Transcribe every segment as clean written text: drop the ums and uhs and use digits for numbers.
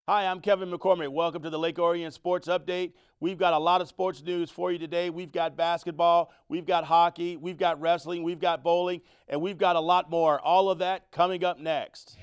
Hi, I'm Kevin McCormick. Welcome to the Lake Orion Sports Update. We've got a lot of sports news for you today. We've got basketball, we've got hockey, we've got wrestling, we've got bowling, and we've got a lot more. All of that coming up next.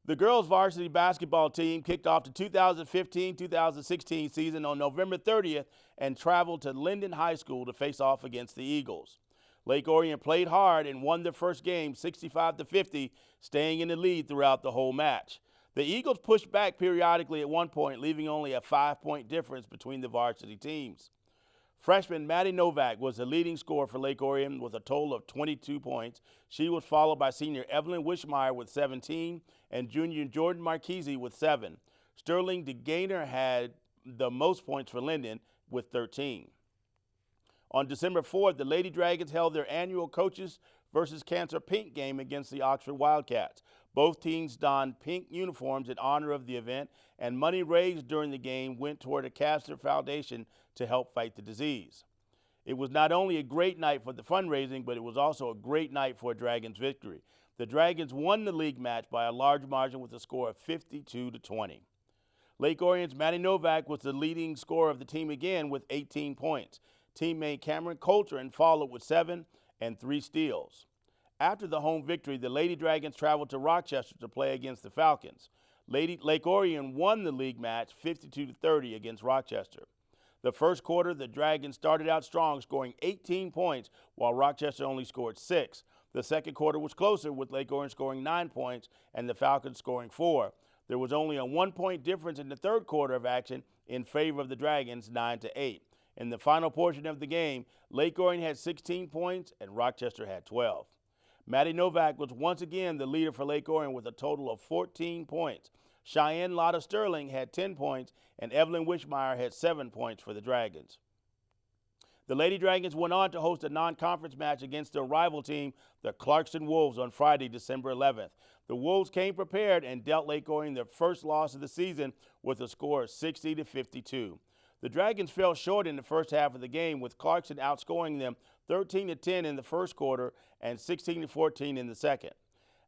The girls varsity basketball team kicked off the 2015-2016 season on November 30th and traveled to Linden High School to face off against the Eagles. Lake Orion played hard and won their first game 65-50, staying in the lead throughout the whole match. The Eagles pushed back periodically at one point, leaving only a 5-point difference between the varsity teams. Freshman Maddie Novak was the leading scorer for Lake Orion with a total of 22 points. She was followed by senior Evelyn Wishmeyer with 17 and junior Jordan Marchese with 7. Sterling DeGainer had the most points for Linden with 13. On December 4th, the Lady Dragons held their annual Coaches versus Cancer Pink game against the Oxford Wildcats. Both teams donned pink uniforms in honor of the event, and money raised during the game went toward a Cancer Foundation to help fight the disease. It was not only a great night for the fundraising, but it was also a great night for a Dragons victory. The Dragons won the league match by a large margin with a score of 52-20. Lake Orion's Maddie Novak was the leading scorer of the team again with 18 points. Teammate Cameron Coltrane followed with 7 and 3 steals. After the home victory, the Lady Dragons traveled to Rochester to play against the Falcons. Lake Orion won the league match 52-30 against Rochester. The first quarter, the Dragons started out strong, scoring 18 points, while Rochester only scored 6. The second quarter was closer, with Lake Orion scoring 9 points and the Falcons scoring 4. There was only a 1-point difference in the third quarter of action in favor of the Dragons, 9-8. In the final portion of the game, Lake Orion had 16 points and Rochester had 12. Maddie Novak was once again the leader for Lake Orion with a total of 14 points. Cheyenne Lotta Sterling had 10 points, and Evelyn Wishmeyer had 7 points for the Dragons. The Lady Dragons went on to host a non-conference match against their rival team, the Clarkston Wolves, on Friday, December 11th. The Wolves came prepared and dealt Lake Orion their first loss of the season with a score of 60-52. The Dragons fell short in the first half of the game, with Clarkston outscoring them 13-10 in the first quarter and 16-14 in the second.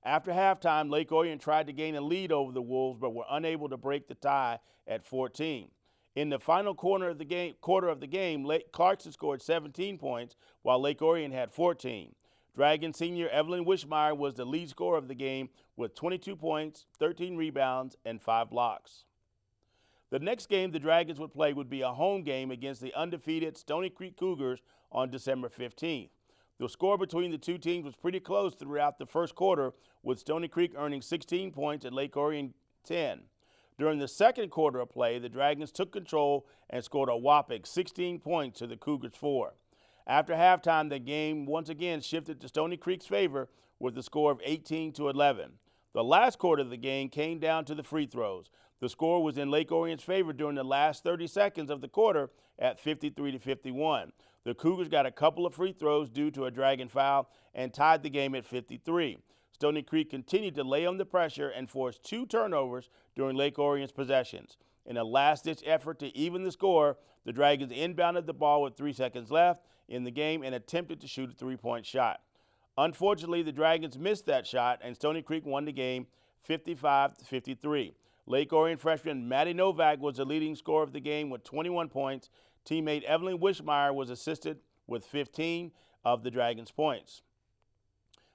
After halftime, Lake Orion tried to gain a lead over the Wolves, but were unable to break the tie at 14. In the final quarter of the game, Clarkston scored 17 points, while Lake Orion had 14. Dragon senior Evelyn Wishmeyer was the lead scorer of the game with 22 points, 13 rebounds, and 5 blocks. The next game the Dragons would play would be a home game against the undefeated Stony Creek Cougars on December 15th. The score between the two teams was pretty close throughout the first quarter, with Stony Creek earning 16 points and Lake Orion 10. During the second quarter of play, the Dragons took control and scored a whopping 16 points to the Cougars' 4. After halftime, the game once again shifted to Stony Creek's favor with a score of 18-11. The last quarter of the game came down to the free throws. The score was in Lake Orion's favor during the last 30 seconds of the quarter at 53-51. The Cougars got a couple of free throws due to a Dragon foul and tied the game at 53. Stony Creek continued to lay on the pressure and forced 2 turnovers during Lake Orion's possessions. In a last-ditch effort to even the score, the Dragons inbounded the ball with 3 seconds left in the game and attempted to shoot a 3-point shot. Unfortunately, the Dragons missed that shot, and Stony Creek won the game 55-53. Lake Orion freshman Maddie Novak was the leading scorer of the game with 21 points. Teammate Evelyn Wishmeyer was assisted with 15 of the Dragons' points.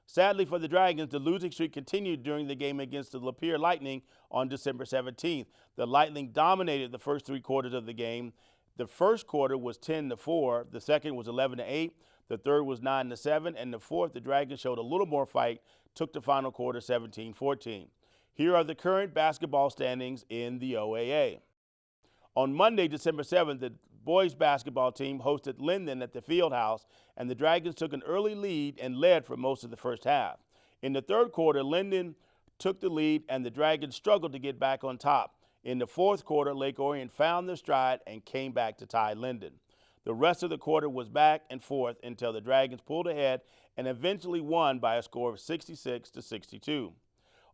Sadly for the Dragons, the losing streak continued during the game against the Lapeer Lightning on December 17th. The Lightning dominated the first 3 quarters of the game. The first quarter was 10-4, the second was 11-8, the third was 9-7, and the fourth, the Dragons showed a little more fight, took the final quarter 17-14. Here are the current basketball standings in the OAA. On Monday, December 7th, the boys basketball team hosted Linden at the Fieldhouse, and the Dragons took an early lead and led for most of the first half. In the third quarter, Linden took the lead, and the Dragons struggled to get back on top. In the fourth quarter, Lake Orion found their stride and came back to tie Linden. The rest of the quarter was back and forth until the Dragons pulled ahead and eventually won by a score of 66-62.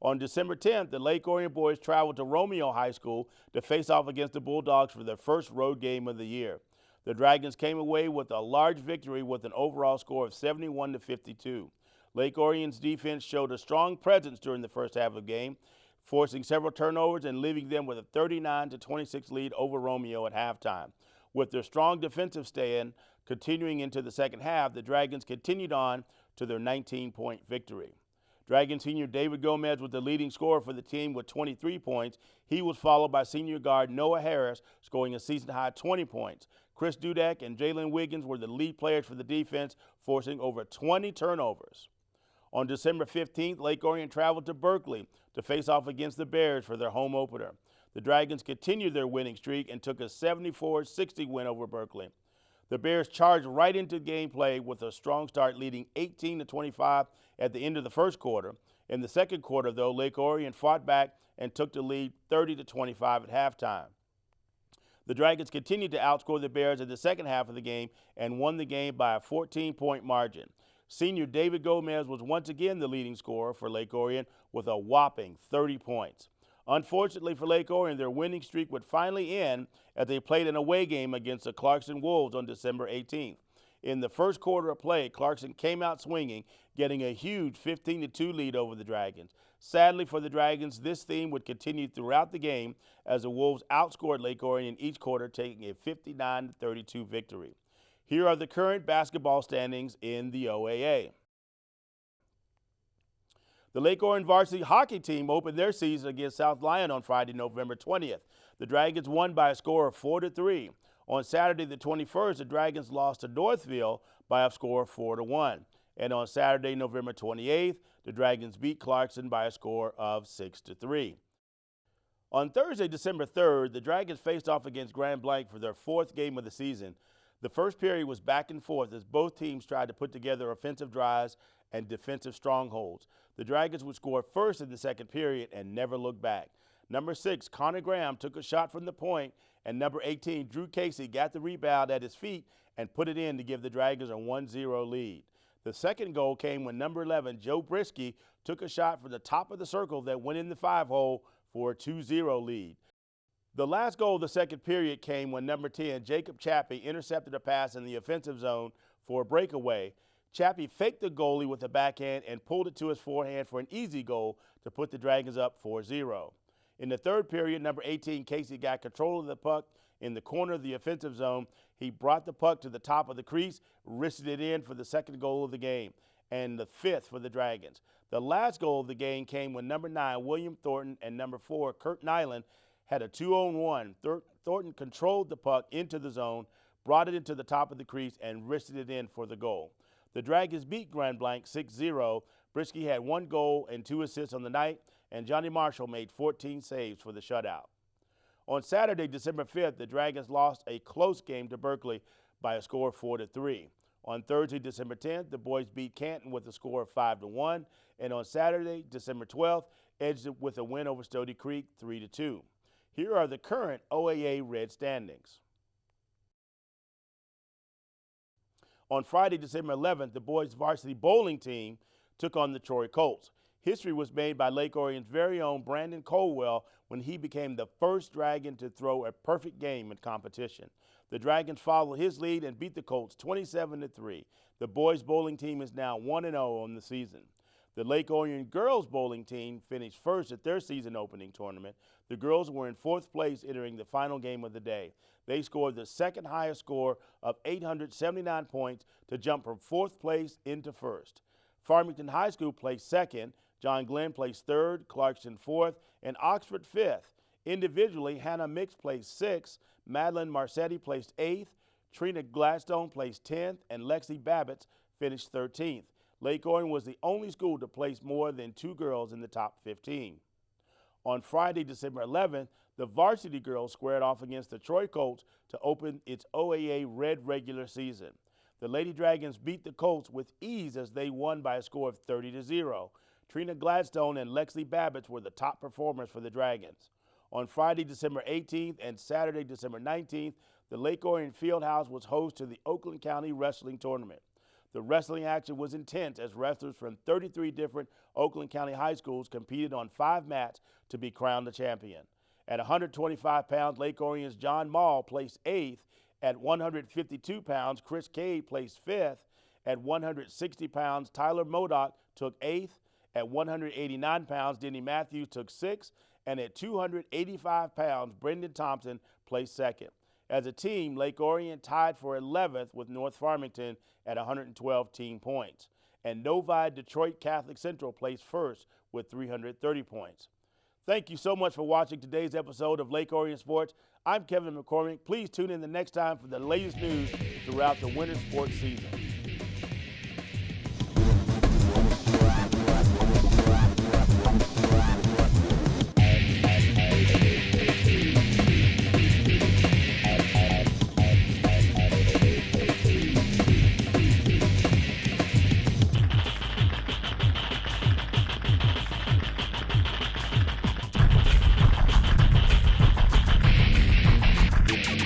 On December 10th, the Lake Orion boys traveled to Romeo High School to face off against the Bulldogs for their first road game of the year. The Dragons came away with a large victory with an overall score of 71-52. Lake Orion's defense showed a strong presence during the first half of the game, forcing several turnovers and leaving them with a 39-26 lead over Romeo at halftime. With their strong defensive stand continuing into the second half, the Dragons continued on to their 19-point victory. Dragon senior David Gomez was the leading scorer for the team with 23 points. He was followed by senior guard Noah Harris, scoring a season-high 20 points. Chris Dudek and Jalen Wiggins were the lead players for the defense, forcing over 20 turnovers. On December 15th, Lake Orion traveled to Berkeley to face off against the Bears for their home opener. The Dragons continued their winning streak and took a 74-60 win over Berkeley. The Bears charged right into gameplay with a strong start, leading 18-25 at the end of the first quarter. In the second quarter, though, Lake Orion fought back and took the lead 30-25 at halftime. The Dragons continued to outscore the Bears in the second half of the game and won the game by a 14-point margin. Senior David Gomez was once again the leading scorer for Lake Orion with a whopping 30 points. Unfortunately for Lake Orion, their winning streak would finally end as they played an away game against the Clarkson Wolves on December 18th. In the first quarter of play, Clarkson came out swinging, getting a huge 15-2 lead over the Dragons. Sadly for the Dragons, this theme would continue throughout the game as the Wolves outscored Lake Orion in each quarter, taking a 59-32 victory. Here are the current basketball standings in the OAA. The Lake Orion varsity hockey team opened their season against South Lyon on Friday, November 20th. The Dragons won by a score of 4-3. On Saturday, the 21st, the Dragons lost to Northville by a score of 4-1. And on Saturday, November 28th, the Dragons beat Clarkson by a score of 6-3. On Thursday, December 3rd, the Dragons faced off against Grand Blanc for their fourth game of the season. The first period was back and forth as both teams tried to put together offensive drives and defensive strongholds. The Dragons would score first in the second period and never look back. Number 6, Connor Graham took a shot from the point, and number 18, Drew Casey, got the rebound at his feet and put it in to give the Dragons a 1-0 lead. The second goal came when number 11, Joe Brisky, took a shot from the top of the circle that went in the 5-hole for a 2-0 lead. The last goal of the second period came when number 10, Jacob Chappie, intercepted a pass in the offensive zone for a breakaway. Chappie faked the goalie with a backhand and pulled it to his forehand for an easy goal to put the Dragons up 4-0. In the third period, number 18, Casey, got control of the puck in the corner of the offensive zone. He brought the puck to the top of the crease, wristed it in for the second goal of the game, and the fifth for the Dragons. The last goal of the game came when number 9, William Thornton, and number 4, Kurt Nyland, had a 2-on-1. Thornton controlled the puck into the zone, brought it into the top of the crease, and wristed it in for the goal. The Dragons beat Grand Blanc 6-0. Brisky had 1 goal and 2 assists on the night, and Johnny Marshall made 14 saves for the shutout. On Saturday, December 5th, the Dragons lost a close game to Berkeley by a score of 4-3. On Thursday, December 10th, the boys beat Canton with a score of 5-1, and on Saturday, December 12th, edged it with a win over Stody Creek 3-2. Here are the current OAA Red standings. On Friday, December 11th, the boys' varsity bowling team took on the Troy Colts. History was made by Lake Orion's very own Brandon Colwell when he became the first Dragon to throw a perfect game in competition. The Dragons followed his lead and beat the Colts 27-3. The boys' bowling team is now 1-0 on the season. The Lake Orion girls bowling team finished first at their season opening tournament. The girls were in 4th place entering the final game of the day. They scored the second highest score of 879 points to jump from 4th place into 1st. Farmington High School placed 2nd, John Glenn placed 3rd, Clarkson 4th, and Oxford 5th. Individually, Hannah Mix placed 6th, Madeline Marcetti placed 8th, Trina Gladstone placed 10th, and Lexi Babbitts finished 13th. Lake Orion was the only school to place more than 2 girls in the top 15. On Friday, December 11th, the varsity girls squared off against the Troy Colts to open its OAA Red regular season. The Lady Dragons beat the Colts with ease as they won by a score of 30-0. Trina Gladstone and Lexi Babbitts were the top performers for the Dragons. On Friday, December 18th and Saturday, December 19th, the Lake Orion Fieldhouse was host to the Oakland County Wrestling Tournament. The wrestling action was intense as wrestlers from 33 different Oakland County high schools competed on 5 mats to be crowned the champion. At 125 pounds, Lake Orion's John Mall placed 8th. At 152 pounds, Chris Cade placed 5th. At 160 pounds, Tyler Modoc took 8th. At 189 pounds, Denny Matthews took 6th. And at 285 pounds, Brendan Thompson placed 2nd. As a team, Lake Orion tied for 11th with North Farmington at 112 team points. And Novi Detroit Catholic Central placed 1st with 330 points. Thank you so much for watching today's episode of Lake Orion Sports. I'm Kevin McCormick. Please tune in the next time for the latest news throughout the winter sports season.